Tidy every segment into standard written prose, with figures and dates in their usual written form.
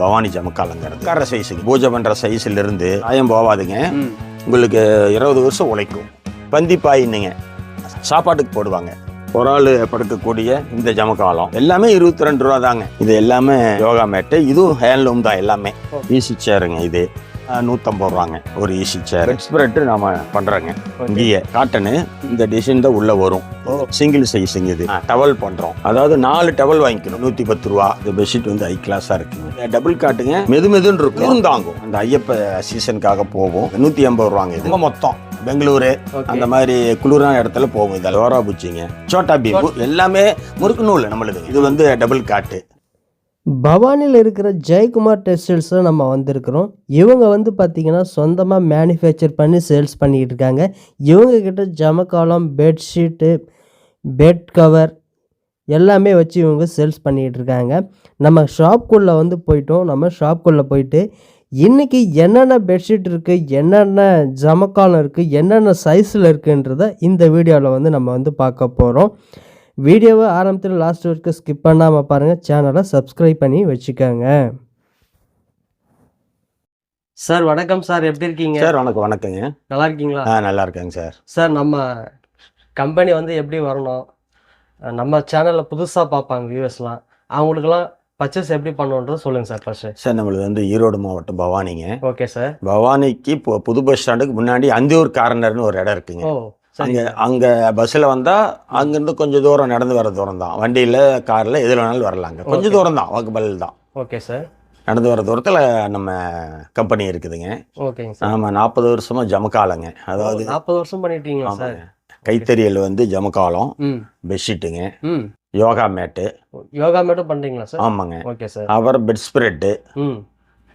பவானி ஜமக்காலங்கிறது உட்கார சைஸுங்க. பூஜை பண்ற சைஸ்ல இருந்து ஆயம் போவாதுங்க. உங்களுக்கு 20 வருஷம் உழைக்கும். பந்திப்பாயின்னுங்க சாப்பாட்டுக்கு போடுவாங்க. ஒரு ஆள் படுக்கக்கூடிய இந்த ஜமக்காலம் எல்லாமே 22 ரூபா தாங்க. இது எல்லாமே யோகா மேட்டு. இதுவும் ஹேண்ட்லூம் தான் எல்லாமே. ஈஸி சேருங்க. இது 150 ரூபாங்க ஒரு ஈஸி சேர். பெட் ஸ்ப்ரெட் நாம பண்றோங்க. இங்கேயே காட்டனு இந்த டிசைன் தான் உள்ள வரும். சிங்கிள் சைஸுங்க. இது டவல் பண்றோம். அதாவது 4 டவல் வாங்கிக்கணும். 110 ரூபா. இந்த பெட்ஷீட் வந்து ஹை கிளாஸா இருக்குங்க. டபுள் காட்டுங்க. மெதுன்னு இருக்கும். தாங்கும். அந்த ஐயப்ப சீசனுக்காக போகும். 150 ரூபாங்க. இது மொத்தம் பெங்களூரு அந்த மாதிரி குளிரான இடத்துல போகும். இதில் லோரா பூச்சிங்க, சோட்டா பீபு எல்லாமே முறுக்கு நூல் நம்மளுது. இது வந்து டபுள் காட்டு. பவானியில் இருக்கிற ஜெயக்குமார் டெக்ஸ்டைல்ஸில் நம்ம வந்திருக்கிறோம். இவங்க வந்து பார்த்திங்கன்னா சொந்தமாக மேனுஃபேக்சர் பண்ணி சேல்ஸ் பண்ணிக்கிட்டு இருக்காங்க. இவங்கக்கிட்ட ஜமக்காலம், பெட்ஷீட்டு, பெட் கவர் எல்லாமே வச்சு இவங்க சேல்ஸ் பண்ணிக்கிட்டு இருக்காங்க. நம்ம ஷாப்குள்ளே வந்து போயிட்டோம். நம்ம ஷாப்குள்ளே போயிட்டு இன்றைக்கி என்னென்ன பெட்ஷீட் இருக்குது, என்னென்ன ஜமக்காலம் இருக்குது, என்னென்ன சைஸில் இருக்குன்றதை இந்த வீடியோவில் வந்து நம்ம வந்து பார்க்க போகிறோம். வீடியோவை ஆரம்பத்தில் லாஸ்ட் வரைக்கும் ஸ்கிப் பண்ணாமல் பாருங்கள். சேனலை சப்ஸ்கிரைப் பண்ணி வச்சுக்கோங்க. சார் வணக்கம் சார், எப்படி இருக்கீங்க? சார் வணக்கங்க. நல்லா இருக்கீங்களா? நல்லா இருக்கேங்க சார். சார் நம்ம கம்பெனி வந்து எப்படி வரணும், நம்ம சேனலில் புதுசாக பார்ப்பாங்க வியூவர்ஸ்லாம், அவங்களுக்குலாம் பர்ச்சேஸ் எப்படி பண்ணுன்றது சொல்லுங்கள் சார் ஃபர்ஸ்ட். சார் நம்மளுக்கு வந்து ஈரோடு மாவட்டம் பவானிங்க. Okay sir. பவானிக்கு இப்போ புது பஸ் ஸ்டாண்டுக்கு முன்னாடி அந்தியூர் கார்னர்னு ஒரு இடம் இருக்குங்க. அங்கே பஸ்ஸில் வந்தால் அங்கேருந்து கொஞ்சம் தூரம் நடந்து வர தூரம் தான். வண்டியில் காரில் எதில் வேணாலும் வரலாங்க. கொஞ்சம் தூரம் தான், வாக்குபல் தான். Okay sir. நடந்து வர தூரத்தில் நம்ம கம்பெனி இருக்குதுங்க. ஓகேங்க சார். ஆமாம், 40 வருஷமாக ஜமக்காலங்க. அதாவது 40 வருஷம் பண்ணிட்டீங்களா சார்? கைத்தறியல் வந்து ஜமக்காலம், பெட்ஷீட்டுங்க, யோகா மேட்டு. யோகா மேட்டும் பண்ணுறீங்களா சார்? ஆமாங்க. Okay sir. அப்புறம் பெட் ஸ்ப்ரெட்டு,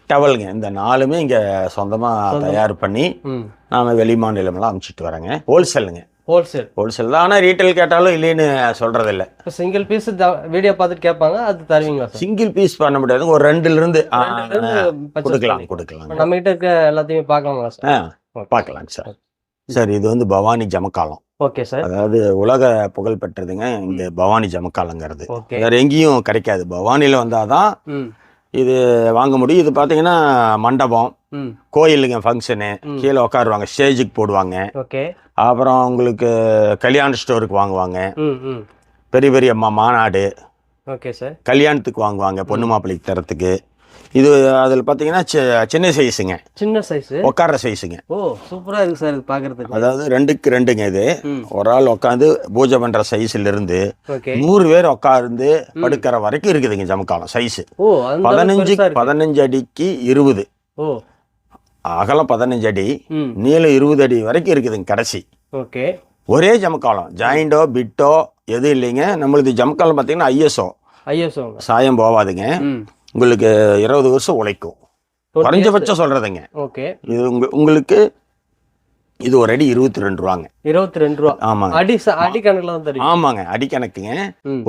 டவலுங்க. இந்த 4மே இங்கே சொந்தமாக தயார் பண்ணி நாம் வெளி மாநிலம்லாம் அனுப்பிச்சிட்டு வரோங்க. ஹோல்சேலுங்க. ஹோல்சேல் தான். ஆனால் ரீட்டைல் கேட்டாலும் இல்லைன்னு சொல்கிறதில்ல. சிங்கிள் பீஸ் வீடியோ பார்த்துட்டு கேட்பாங்க, அது தருவீங்களா சார்? சிங்கிள் பீஸ் பண்ண முடியாது. ஒரு 2லிருந்து கொடுக்கலாம். நம்ம கிட்ட இருக்க எல்லாத்தையுமே பார்க்கலாங்களா சார்? பார்க்கலாங்க சார். சார் இது வந்து பவானி ஜமக்காலம். Okay sir. அதாவது உலக புகழ் பெற்றதுங்க இந்த பவானி ஜமக்காலங்கிறது. வேற எங்கேயும் கிடைக்காது. பவானியில் வந்தாதான் இது வாங்க முடியும். இது பார்த்தீங்கன்னா மண்டபம், கோயிலுங்க, ஃபங்க்ஷனு, கீழே உட்காருவாங்க, ஸ்டேஜுக்கு போடுவாங்க. ஓகே. அப்புறம் உங்களுக்கு கல்யாண ஸ்டோருக்கு வாங்குவாங்க. பெரிய பெரிய மாநாடு, ஓகே சார், கல்யாணத்துக்கு வாங்குவாங்க, பொண்ணு மாப்பிள்ளைக்கு தரத்துக்கு. இது அதில் பார்த்தீங்கன்னா சின்ன சைஸுங்க. சின்ன சைஸ் உட்கார சைஸுங்க. ஓ, சூப்பராக இருக்குது சார் இது பார்க்குறதுக்கு. அதாவது 2க்கு 2ங்க. இது ஒரு ஆள் உட்காந்து பூஜை பண்ணுற சைஸ்ல இருந்து 100 பேர் உட்காந்து படுக்கிற வரைக்கும் இருக்குதுங்க ஜமக்காலம் சைஸு. 15 அடிக்கு 20, அகலம் 15 அடி, நீளம் 20 அடி வரைக்கும் இருக்குதுங்க கடைசி. ஓகே. ஒரே ஜமக்காலம், ஜாயிண்டோ பிட்டோ எதுவும் இல்லைங்க. நம்மளுக்கு ஜமக்காலம் பார்த்தீங்கன்னா ஐஎஸ்ஓ சாயம் போவாதுங்க. உங்களுக்கு 20 வருஷம் உழைக்கும். குறைஞ்சபட்சம் சொல்றதுங்க. ஓகே. இது உங்களுக்கு இது ஒரு அடி 22 ரூபாங்க. 22 ரூபா. ஆமாங்க. அடி கணக்குல தான் தெரியும். ஆமாங்க, அடி கணக்குங்க.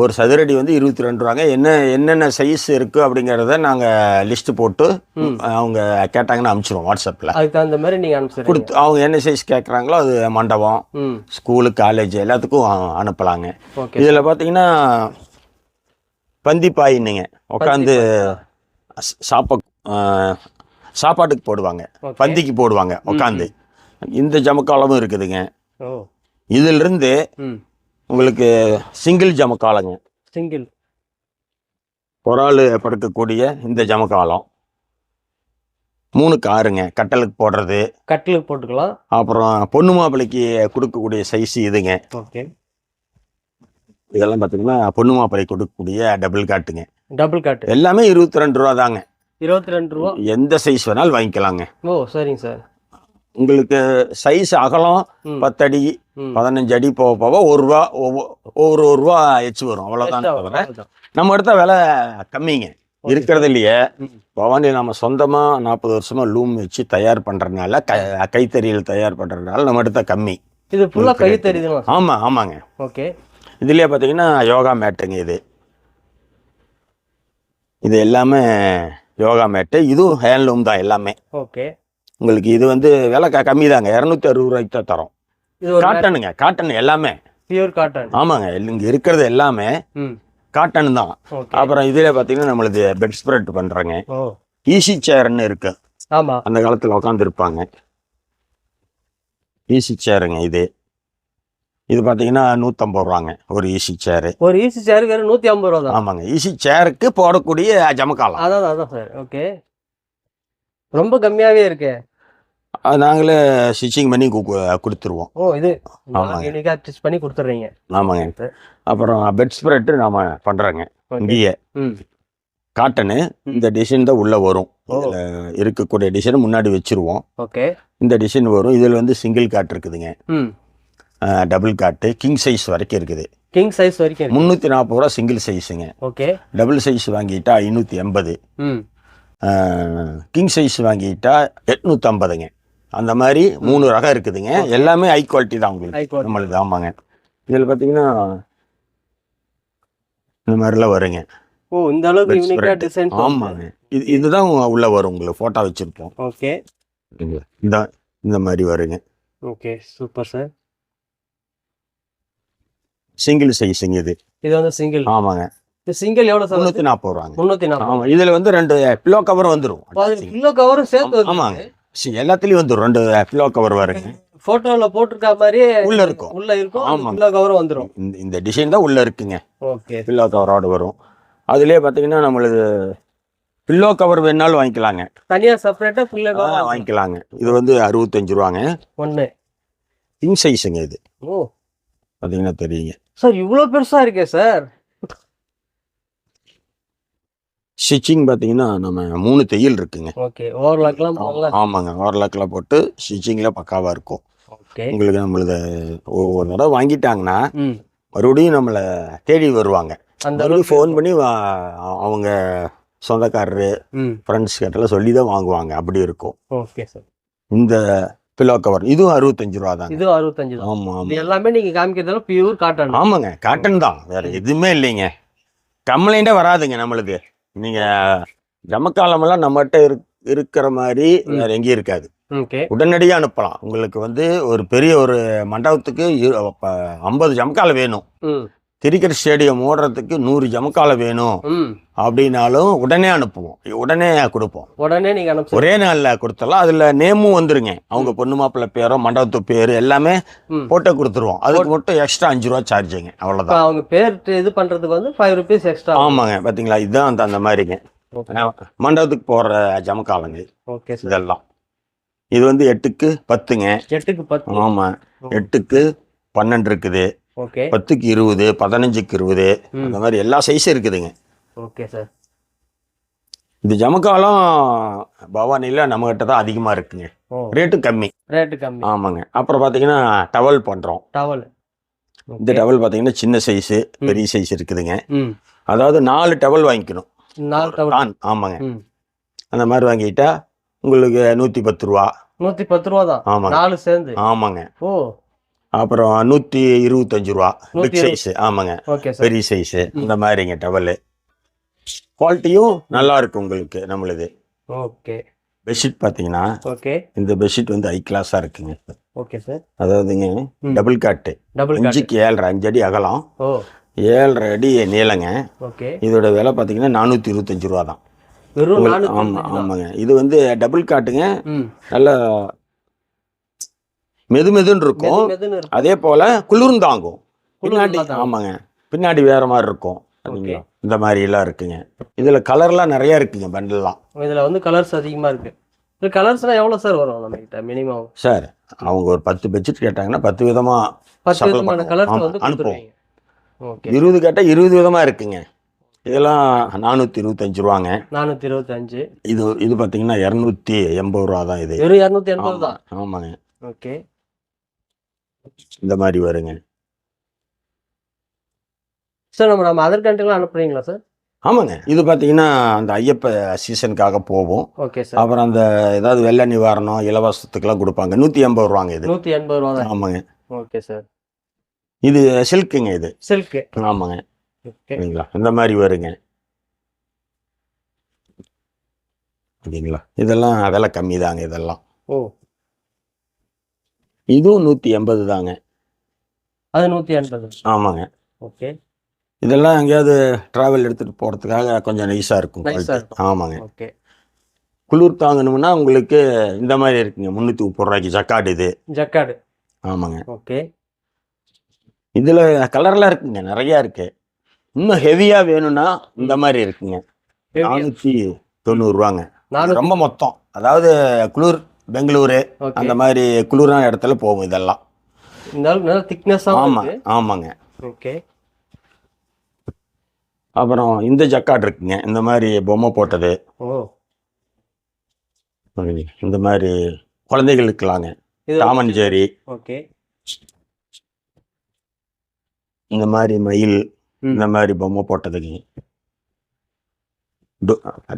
ஒரு சதுரடி வந்து 22 ரூபாங்க. என்னென்ன சைஸ் இருக்கு அப்படிங்கறத நாங்க லிஸ்ட் போட்டு அவங்க கேட்டாங்கன்னா அனுப்பிச்சிடுவோம் வாட்ஸ்அப்ல. அதுக்கு தகுந்த மாதிரி நீங்க அனுப்பிச்சிடுங்க. அவங்க என்ன சைஸ் கேட்கறாங்களோ அது மண்டபம், ஸ்கூலு, காலேஜ் எல்லாத்துக்கும் அனுப்பலாங்க. இதுல பாத்தீங்கன்னா பந்திப்பாயின்னுங்க உட்காந்து சாப்பாட்டுக்கு போடுவாங்க, பந்திக்கு போடுவாங்க உட்காந்து. இந்த ஜமக்காலமும் இருக்குதுங்க. இதுல இருந்து உங்களுக்கு சிங்கிள் ஜமக்காலங்க. சிங்கிள் ஒரு ஆள் படுக்கக்கூடிய இந்த ஜமக்காலம் 3க்கு 6ங்க. கட்டலுக்கு போடுறது, கட்டலுக்கு போட்டுக்கலாம். அப்புறம் பொண்ணு மாப்பிள்ளைக்கு கொடுக்கக்கூடிய சைஸ் இதுங்க. ஓகே. இதெல்லாம் பார்த்தீங்கன்னா பொண்ணு மாப்பிள்ளை கொடுக்கக்கூடிய டபுள் காட்டுங்க. டபுள் காட்டு எல்லாமே 22 ரூபா தாங்க. 22 ரூபா. எந்த சைஸ் வேணாலும் வாங்கிக்கலாங்க. ஓ, சரிங்க சார். உங்களுக்கு சைஸ் அகலம் 10 அடி 15 அடி போக போக ஒவ்வொரு ரூபா எச்சு வரும். அவ்வளோதான். தவிர நம்ம எடுத்த விலை கம்மிங்க இருக்கிறது இல்லையே. பவானி நம்ம சொந்தமாக 40 வருஷமா லூம் வச்சு தயார் பண்ணுறதுனால, கைத்தறியில் தயார் பண்ணுறதுனால நம்ம எடுத்த கம்மி. இது ஃபுல்லாக கைத்தறி தான். ஆமாங்க. ஓகே. இதுலேயே பார்த்தீங்கன்னா யோகா மேட்டுங்க. இது எல்லாமே யோகா மேட்டு. இதுவும் ஹேண்ட்லூம் தான் எல்லாமே. ஓகே. உங்களுக்கு இது வந்து விலை கம்மி தாங்க. 260 ரூபாய்க்கு தான் தரோம். காட்டனுங்க. காட்டன் எல்லாமே பியூர் காட்டன். ஆமாங்க. இங்கே இருக்கிறது எல்லாமே காட்டன் தான். ஓகே. அப்புறம் இதில் பார்த்தீங்கன்னா நம்மளுக்கு பெட் ஸ்ப்ரெட் பண்ணுறாங்க. ஓ. ஈஸி சேர்ன்னு இருக்கு. ஆமா. அந்த காலத்தில் உட்காந்துருப்பாங்க. ஈஸி சேருங்க இது. இது பார்த்தீங்கன்னா 150 ரூபாங்க ஒரு ஈஸி சேரு. ஒரு ஈஸி சேருக்கு 150 ரூபா தான். ஆமாங்க. ஈஸி சேருக்கு போடக்கூடிய ஜமக்காலம். அதான் சார். ஓகே. ரொம்ப கம்மியாவே இருக்கு. நாங்களே ஸ்டிச்சிங் பண்ணி கொடுத்துருவோம். ஓ, இது ஆமாங்க. யூனிக்கா ஸ்டிச் பண்ணி கொடுத்துறீங்க. ஆமாங்க. அப்புறம் பெட் ஸ்ப்ரெட்டு நாம பண்ணுறோங்க. இங்கேயே காட்டனு. இந்த டிசைன் தான் உள்ளே வரும். இதில் இருக்கக்கூடிய டிசைன் முன்னாடி வச்சுருவோம். ஓகே. இந்த டிசைன் வரும். இதில் வந்து சிங்கிள் காட் இருக்குதுங்க, டபுள் காட்டு, கிங் சைஸ் வரைக்கும் இருக்குது. கிங் சைஸ் வரைக்கும் 340 ரூபா சிங்கிள் சைஸுங்க. ஓகே. டபுள் சைஸ் வாங்கிட்டா 580. கிங் சைஸ் வாங்கிட்டா 850ங்க. அந்த மாதிரி 3 ரகம் இருக்குதுங்க. எல்லாமே ஹை குவாலிட்டி தான் உங்களுக்கு நம்மளுக்கு. ஆமாங்க. இதில் பார்த்தீங்கன்னா இந்த மாதிரிலாம் வருங்க. ஓ, இந்த அளவுக்கு யூனிக்கா டிசைன். ஆமாங்க. இதுதான் உள்ள வரும். உங்களுக்கு ஃபோட்டோ வச்சிருப்போம். ஓகே. இந்த மாதிரி வருங்க. Okay, super sir. சிங்கிள் சைஸுங்க இது. இது வந்து சிங்கிள். ஆமாங்க. இது சிங்கிள் எவ்வளவு சார்? 340 ரூபாங்க. 340. ஆமா. இதுல வந்து 2 பில்லோ கவர் வந்துரும். பில்லோ கவரும் சேர்த்து. ஆமாங்க. எல்லாத்துலயும் வந்துரும். 2 பில்லோ கவர் வருங்க. போட்டோல போட்டுருக்க மாதிரி உள்ள இருக்கும். ஆமா. பில்லோ கவரும் வந்துரும். இந்த டிசைன் தான் உள்ள இருக்குங்க. ஓகே. பில்லோ கவரோட வரும். அதுலயே பாத்தீங்கன்னா நம்மளுக்கு பில்லோ கவர் வேணாலும் வாங்கிக்கலாங்க. தனியா செப்பரேட்டா பில்லோ கவர் வாங்கிக்கலாங்க. இது வந்து 65 ரூபாங்க. ஒண்ணு. கிங் சைஸுங்க இது. ஓ, பாத்தீங்கன்னா தெரியுங்க சார். இவ்வளவு பெருசா இருக்கே சார். ஸ்டிச்சிங் பார்த்தீங்கன்னா நம்ம 3 தையல் இருக்குங்க. ஓகே. ஓவர்லாக்லாம் போடலாம். ஆமாங்க. ஓவர்லாக்லாம் போட்டு ஸ்டிச்சிங்கில் பக்காவாக இருக்கும். ஓகே. உங்களுக்கு நம்மளது ஒரு தடவை வாங்கிட்டாங்கன்னா மறுபடியும் நம்மளை தேடி வருவாங்க. அந்த அளவுக்கு ஃபோன் பண்ணி அவங்க சொந்தக்காரரு ஃப்ரெண்ட்ஸ் கிட்டலாம் சொல்லி தான் வாங்குவாங்க. அப்படி இருக்கும். Okay sir. இந்த பில்லோ கவர் இதுவும் 65 ரூபா தாங்க. இதுவும் 65 தான். ஆமாம் ஆமாம். எல்லாமே நீங்கள் காமிக்கிறதால பியூர் காட்டன். ஆமாங்க. காட்டன் தான், வேற எதுவுமே இல்லைங்க. கம்ப்ளைண்டே வராதுங்க நம்மளுக்கு. நீங்கள் ஜமக்காலமெல்லாம் நம்மகிட்ட இருக்கிற மாதிரி வேற எங்கேயும் இருக்காது. உடனடியாக அனுப்பலாம். உங்களுக்கு வந்து ஒரு பெரிய ஒரு மண்டபத்துக்கு 50 ஜமக்கால வேணும், கிரிக்கெட் ஸ்டேடியம் ஓடுறதுக்கு 100 ஜமக்கால வேணும் அப்படின்னாலும் உடனே அனுப்புவோம். உடனே கொடுப்போம். உடனே நீங்க அனுப்ப ஒரே நாளில் கொடுத்துடலாம். அதில் நேமும் வந்துருங்க. அவங்க பொண்ணு மாப்பிள்ளை பேரோ மண்டபத்து பேர் எல்லாமே போட்டோ கொடுத்துருவோம். அதுக்கு மட்டும் எக்ஸ்ட்ரா 5 ரூபா சார்ஜுங்க. அவ்வளோதான். அவங்க பேர் இது பண்ணுறதுக்கு வந்து 5 rupees எக்ஸ்ட்ரா. ஆமாங்க. பார்த்தீங்களா, இதுதான் அந்த மாதிரிங்க மண்டபத்துக்கு போடுற ஜமக்காலங்க. ஓகே. இதெல்லாம் இது வந்து 8க்கு 10ங்க. 8க்கு 10. ஆமாம். 8க்கு 12 இருக்குது. ஓகே. 10க்கு 20, 15க்கு 20, அந்த மாதிரி எல்லா சைஸும் இருக்குதுங்க. Okay sir. இந்த ஜமக்காலம் பவானியில் நம்மகிட்ட தான் அதிகமாக இருக்குங்க. ரேட்டு கம்மி. ஆமாங்க. அப்புறம் பார்த்தீங்கன்னா டவல் பண்ணுறோம். டவல். இந்த டவல் பார்த்தீங்கன்னா சின்ன சைஸு பெரிய சைஸ் இருக்குதுங்க. அதாவது 4 டவல் வாங்கிக்கணும். 4 டவல். ஆமாங்க. அந்த மாதிரி வாங்கிட்டா உங்களுக்கு 110 ரூபா. 110 ரூபா தான். ஆமாங்க. 4 சேர்ந்து. ஆமாங்க. ஓ. அப்புறம் 125 ரூபா பிக் சைஸு. ஆமாங்க. பெரிய சைஸு. இந்த மாதிரிங்க டவலு. குவாலிட்டியும் நல்லா இருக்கும் உங்களுக்கு நம்மளுது. ஓகே. பெட்ஷீட் பார்த்தீங்கன்னா ஓகே. இந்த பெட்ஷீட் வந்து ஹை கிளாஸாக இருக்குங்க. Okay sir. அதாவதுங்க டபுள் காட்டு. 5க்கு 7.5, 5 அடி அகலம், 7.5 அடி நீளங்க. ஓகே. இதோட விலை பார்த்தீங்கன்னா 425 ரூபா தான். ஆமாம் ஆமாங்க. இது வந்து டபுள் காட்டுங்க. நல்லா மெதுன்னு இருக்கும். அதே போல குளிரும் தாங்கும் பின்னாடி. ஆமாங்க. பின்னாடி வேற மாதிரி இருக்கும். இந்த மாதிரி எல்லாம் இருக்குங்க. இதுல கலர்லாம் நிறைய இருக்குங்க. பண்டல்லாம் இதுல வந்து கலர்ஸ் அதிகமா இருக்கு. இந்த கலர்ஸ்லாம் எவ்வளவு சார் வரும் நம்ம கிட்ட மினிமம்? சார் அவங்க ஒரு 10 பெட்ஷீட் கேட்டாங்கன்னா 10 விதமான கலர்ஸ் வந்து அனுப்புவோம். 20 கேட்டா 20 விதமா இருக்குங்க. இதெல்லாம் 425 ரூபாங்க. 425. இது பார்த்தீங்கன்னா 280 ரூபா தான். இது 280 தான். ஆமாங்க. ஓகே. இந்த மாதிரி வருங்க சார். நம்ம அதர் கண்ட்ரிலாம் அனுப்புறீங்களா சார்? ஆமாங்க. இது பார்த்தீங்கன்னா அந்த ஐயப்ப சீசனுக்காக போவோம். Okay sir. அப்புறம் அந்த ஏதாவது வெள்ள நிவாரணம் இலவசத்துக்கெல்லாம் கொடுப்பாங்க. 180 ரூபாங்க. இது 180 ரூபா தான். ஆமாங்க. Okay sir. இது சில்க்குங்க. இது சில்க்கு. ஆமாங்க. சரிங்களா. இந்த மாதிரி வருங்க. அப்படிங்களா. இதெல்லாம் விலை கம்மி தாங்க. இதெல்லாம் இதுவும் 180 தாங்க. அது 180. ஆமாங்க. ஓகே. இதெல்லாம் எங்கேயாவது ட்ராவல் எடுத்துகிட்டு போகிறதுக்காக கொஞ்சம் நைஸாக இருக்கும் நைஸாக quality. இருக்கும். ஆமாங்க. ஓகே. குளிர் தாங்கணும்னா உங்களுக்கு இந்த மாதிரி இருக்குங்க 330 ரூபாய்க்கு ஜக்கார்டு இது. ஜக்கார்டு. ஆமாங்க. ஓகே. இதில் கலர்லாம் இருக்குங்க, நிறையா இருக்கு. இன்னும் ஹெவியாக வேணும்னா இந்த மாதிரி இருக்குங்க, 490 ரூபாங்க. ரொம்ப மொத்தம், அதாவது குளிர் பெங்களூரு அந்த மாதிரி குளிரான இடத்துல போகும் இதெல்லாம். இந்த அளவுக்கு நல்லா திக்னஸாக. ஆமாம் ஆமாங்க. ஓகே. அப்புறம் இந்த ஜக்கார்டு இருக்குங்க, இந்த மாதிரி பொம்மை போட்டது. ஓ. இந்த மாதிரி குழந்தைகளுக்குலாங்க, டாம் அண்ட் ஜெர்ரி. ஓகே. இந்த மாதிரி மயில், இந்த மாதிரி பொம்மை போட்டதுங்க.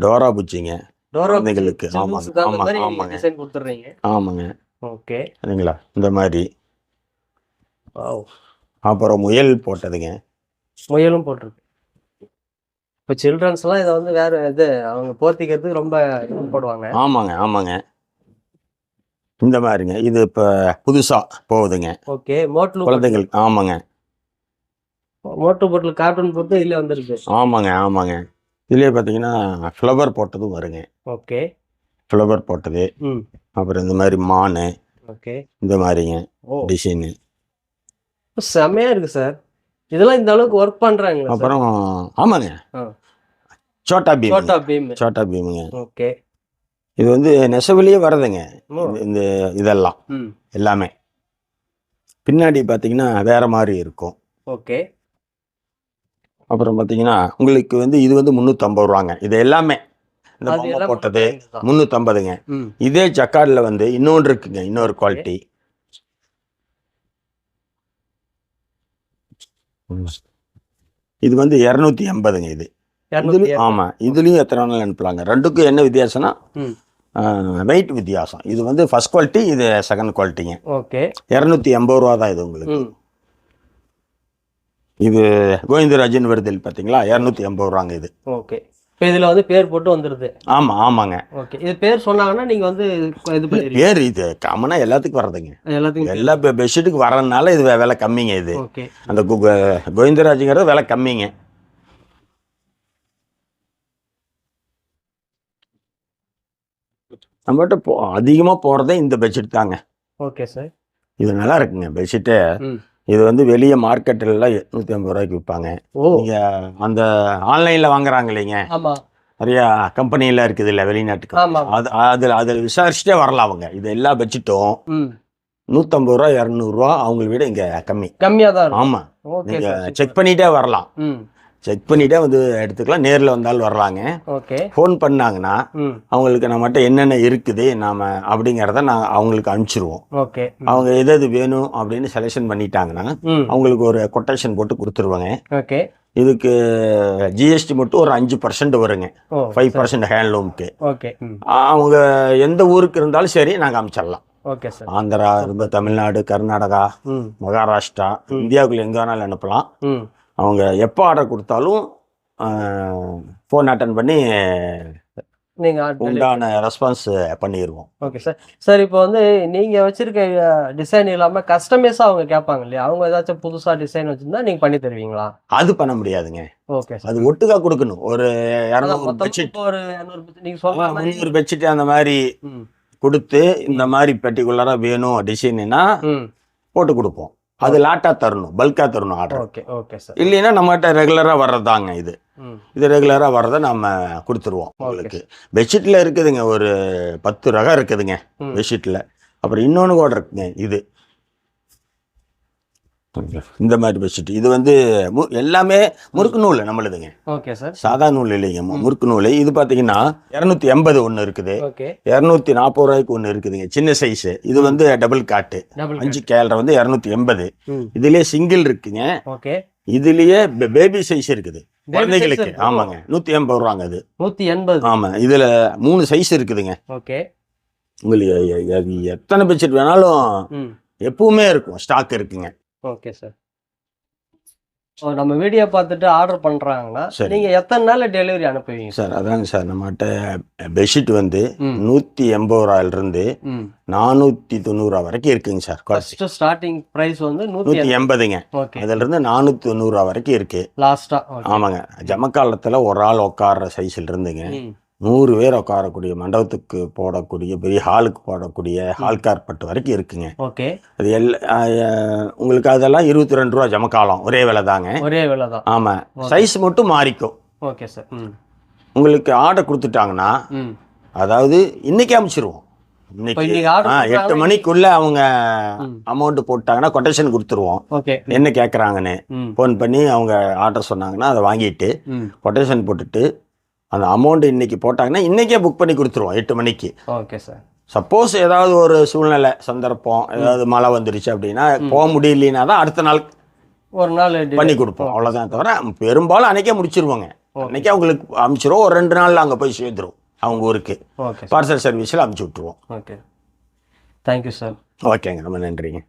டோரா பூச்சிங்க குழந்தைகளுக்கு. ஆமாங்க ஆமாங்க ஆமாங்க டிசைன் கொடுத்துறீங்க. ஆமாங்க. ஓகே. சரிங்களா, இந்த மாதிரி. வாவ். அப்புறம் முயல் போட்டதுங்க. முயலும் போட்டிருக்கு. இப்போ சில்ட்ரன்ஸ்லாம் இதை வந்து வேற இது அவங்க போர்த்திக்கிறதுக்கு ரொம்ப போடுவாங்க. ஆமாங்க ஆமாங்க. இந்த மாதிரிங்க, இது இப்போ புதுசாக போகுதுங்க. ஓகே. மோட்லு குழந்தைகளுக்கு. ஆமாங்க. மோட்டு போட்டில் கார்ட்டூன் போட்டு இதில் வந்துருக்கு. ஆமாங்க ஆமாங்க. இதுலேயே பார்த்தீங்கன்னா ஃப்ளவர் போட்டதும் வருங்க. ஓகே. ஃப்ளவர் போட்டது. அப்புறம் இந்த மாதிரி மான். ஓகே. இந்த மாதிரிங்க டிசைனு செம்மையா இருக்கு சார். இதெல்லாம் இந்த அளவுக்கு ஒர்க் பண்றாங்க. அப்புறம் ஆமாங்க, சோட்டா பீம். சோட்டா பீம். சோட்டா பீமுங்க. ஓகே. இது வந்து நெசவுலயே வரதுங்க இந்த இதெல்லாம் எல்லாமே. பின்னாடி பார்த்தீங்கன்னா வேற மாதிரி இருக்கும். ஓகே. அப்புறம் பார்த்தீங்கன்னா உங்களுக்கு வந்து இது வந்து 350 ரூபாங்க. இது எல்லாமே இந்த பொம்மை போட்டது 350ங்க. இதே ஜக்கார்டில் வந்து இன்னொன்று இருக்குங்க, இன்னொரு குவாலிட்டி. இது வந்து 280ங்க. இது ஆமா, இதுலயும் எத்தனை நாள் அனுப்பலாங்க. ரெண்டுக்கும் என்ன வித்தியாசம்னா வெயிட் வித்தியாசம். இது வந்து ஃபர்ஸ்ட் குவாலிட்டி, இது செகண்ட் குவாலிட்டிங்க. ஓகே. 280 ரூபா தான் இது உங்களுக்கு. இது கோவிந்தராஜன் வருது பார்த்தீங்களா, 280 ரூபாங்க இது. ஓகே. இப்போ இதில் வந்து பேர் போட்டு வந்துடுது. ஆமாம் ஆமாங்க. ஓகே. இது பேர் சொன்னாங்கன்னா நீங்கள் வந்து இது பண்ணி பேர் இது காமனாக எல்லாத்துக்கும் வர்றதுங்க. எல்லாத்துக்கும் எல்லா பெட்ஷீட்டுக்கு வரதுனால இது விலை கம்மிங்க. இது ஓகே. அந்த கோவிந்தராஜுங்கிறது விலை கம்மிங்க. நம்மகிட்ட அதிகமாக போகிறதே இந்த பெட்ஷீட் தாங்க. Okay sir. இது நல்லா இருக்குங்க பெட்ஷீட்டு. இது வந்து வெளியே மார்க்கெட்டில் 850 ரூபாய்க்கு விற்பாங்க. நீங்கள் அந்த ஆன்லைனில் வாங்குறாங்க இல்லைங்க, நிறையா கம்பெனியில் இருக்குது இல்லை வெளிநாட்டுக்கு, அதில் விசாரிச்சுட்டே வரலாம் அவங்க. இது எல்லா பெட்ஷீட்டும் 150 ரூபா 200 ரூபா அவங்கள விட இங்கே கம்மியாக தான். ஆமாம், நீங்கள் செக் பண்ணிகிட்டே வரலாம். செக் பண்ணிட்டே வந்து எடுத்துக்கலாம். நேரில் வந்தாலும் வரலாங்க. ஓகே. ஃபோன் பண்ணாங்கன்னா அவங்களுக்கு நம்மகிட்ட என்னென்ன இருக்குது நாம அப்படிங்கிறத நாங்கள் அவங்களுக்கு அனுப்பிச்சிருவோம். ஓகே. அவங்க எது வேணும் அப்படின்னு செலெக்ஷன் பண்ணிட்டாங்கன்னா அவங்களுக்கு ஒரு கொட்டேஷன் போட்டு கொடுத்துருவாங்க. ஓகே. இதுக்கு ஜிஎஸ்டி மட்டும் ஒரு 5% வருங்க, 5% ஹேண்ட்லூமுக்கு. ஓகே. அவங்க எந்த ஊருக்கு இருந்தாலும் சரி நாங்கள் அனுப்பிச்சிடலாம். Okay sir. ஆந்திரா இருந்து தமிழ்நாடு, கர்நாடகா, மகாராஷ்டிரா, இந்தியாவுக்குள்ள எங்கே வேணாலும் அனுப்பலாம். அவங்க எப்போ ஆர்டர் கொடுத்தாலும் ஃபோன் அட்டன் பண்ணி நீங்கள் உண்டான ரெஸ்பான்ஸ் பண்ணிடுவோம். Okay sir. சார் இப்போ வந்து நீங்கள் வச்சுருக்க டிசைன் இல்லாமல் கஸ்டமைஸாக அவங்க கேட்பாங்க இல்லையா, அவங்க ஏதாச்சும் புதுசாக டிசைன் வச்சுருந்தா நீங்கள் பண்ணி தருவீங்களா? அது பண்ண முடியாதுங்க. Okay sir. அது ஒட்டுக்கா கொடுக்கணும். ஒரு 200 பெட்ஷீட், ஒரு 200 நீங்கள் சொல்லுங்கள் 300 பெட்ஷீட் அந்த மாதிரி கொடுத்து இந்த மாதிரி பர்டிகுலராக வேணும் டிசைன்னா போட்டு கொடுப்போம். அது லாட்டாக தரணும், பல்காக தரணும் ஆர்டர். ஓகே. Okay sir. இல்லைன்னா நம்மகிட்ட ரெகுலராக வர்றதாங்க இது. இது ரெகுலராக வர்றதை நம்ம கொடுத்துருவோம் உங்களுக்கு. பெட்ஷீட்டில் இருக்குதுங்க ஒரு 10 ரகம் இருக்குதுங்க பெட்ஷீட்டில். அப்புறம் இன்னொன்று கூட இருக்குங்க, இது இந்த மாதிரி பெட்ஷீட். இது வந்து எல்லாமே முறுக்கு நூல் நம்மளுதுங்க. Okay sir. சாதா நூல் இல்லைங்க, முறுக்கு நூல். இது பார்த்தீங்கன்னா 280 ஒன்று இருக்குது, 240 ரூபாய்க்கு ஒன்று இருக்குதுங்க சின்ன சைஸு. இது வந்து டபுள் காட்டு 5 கேலரை வந்து 280. இதுலேயே சிங்கிள் இருக்குங்க. ஓகே. இதுலேயே பேபி சைஸ் இருக்குது குழந்தைகளுக்கு. ஆமாங்க, 180 ரூபாங்க அது. 180. ஆமாம், இதில் 3 சைஸ் இருக்குதுங்க. ஓகே. உங்களுக்கு எத்தனை பெட்ஷீட் வேணாலும் எப்பவுமே இருக்கும், ஸ்டாக் இருக்குங்க. Okay sir. நம்ம வீடியோ பார்த்துட்டு ஆர்டர் பண்றாங்கன்னா சரி. நீங்க எத்தனை நாள்ல டெலிவரி அனுப்புவீங்க? சார் அதாங்க சார், நம்மகிட்ட பெட்ஷீட் வந்து ம். 180 ரூபாயிலிருந்து ம். 490 ரூபா வரைக்கும் இருக்குங்க சார். ஃபர்ஸ்ட் ஸ்டார்டிங் பிரைஸ் வந்து 180ங்க. ஓகே. அதிலிருந்து 490 ரூபா வரைக்கும் இருக்கு. லாஸ்டா ஆமாங்க. ஜமக்காலத்தில் ஒரு ஆள் உட்கார்ற சைஸில் இருந்துங்க 100 பேர் உட்காரக்கூடிய மண்டபத்துக்கு போடக்கூடிய பெரிய ஹாலுக்கு போடக்கூடிய ஹால் கார்பெட் வரைக்கும் இருக்குங்க. ஓகே. அது உங்களுக்கு அதெல்லாம் 22 ரூபா ஜமக்காலம், ஒரே விலை தாங்க. ஒரே விலை தான். ஆமாம், சைஸ் மட்டும் மாறிக்கும். Okay sir. உங்களுக்கு ஆர்டர் கொடுத்துட்டாங்கன்னா அதாவது இன்னைக்கு அனுப்பிச்சிருவோம். இன்னைக்கு 8 மணிக்குள்ள அவங்க அமௌண்ட் போட்டாங்கன்னா கொட்டேஷன் கொடுத்துருவோம். ஓகே. என்ன கேட்குறாங்கன்னு ஃபோன் பண்ணி அவங்க ஆர்டர் சொன்னாங்கன்னா அதை வாங்கிட்டு கொட்டேஷன் போட்டுட்டு அந்த அமௌண்ட் இன்னைக்கு போட்டாங்கன்னா இன்னைக்கே புக் பண்ணி கொடுத்துருவோம் 8 மணிக்கு. Okay sir. சப்போஸ் ஏதாவது ஒரு சூழ்நிலை சந்தர்ப்பம், ஏதாவது மழை வந்துருச்சு அப்படின்னா போக முடியலனா தான் அடுத்த நாள் ஒரு நாள் பண்ணி கொடுப்போம். அவ்வளோதான், தவிர பெரும்பாலும் அன்னைக்கே முடிச்சிருவோங்க. அன்னைக்கே அவங்களுக்கு அனுப்பிச்சிருவோம். ஒரு 2 நாளில் அங்கே போய் சேர்ந்துரும் அவங்க ஊருக்கு. பார்சல் சர்வீஸில் அனுப்பிச்சி விட்ருவோம். ஓகே. Thank you sir. ஓகேங்க, ரொம்ப நன்றிங்க.